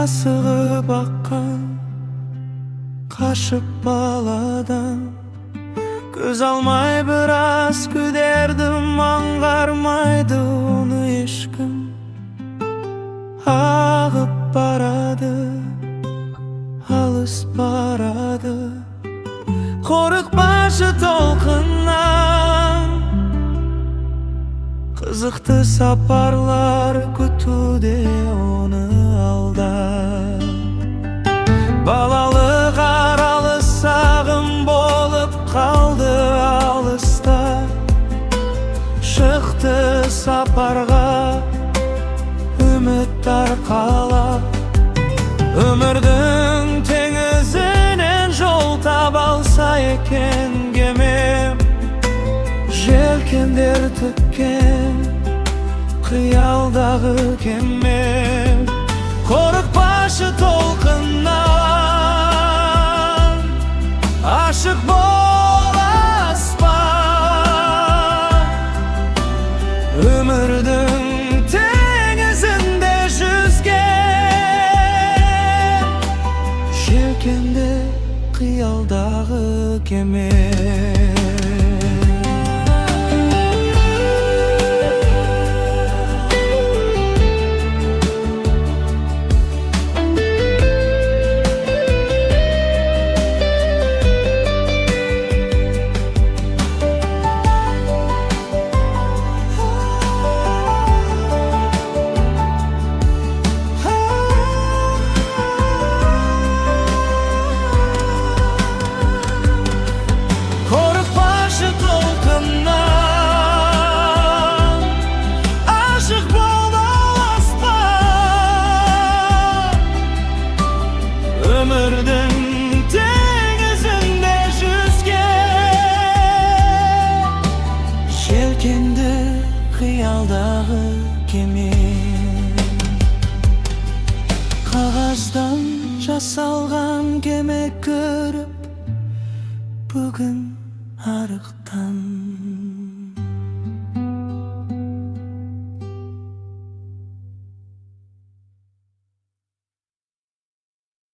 асығып аққан қашып баладан. Көз алмай біраз күдердім, аңғармайды оны ешкім. Ағып барады, алыс барады, қорықпашы толқыннан. Қызықты сапарлар күтуде оны алда. Балалық аралы сағым болып қалды алыста. Шықты сапарға үміт арқалап. Өмірдің теңізінен жол таба алса екен кемем. Желкендер тіккен қиялдағы кемем. Қорықпашы толқыннан, ашық бол аспан. Өмірдің теңізінде жүзген желкенді қиялдағы кеме. Өмірдің теңізінде жүзген желкенді қиялдағы кеме. Қағаздан жасалған кеме көріп бүгін арықтан.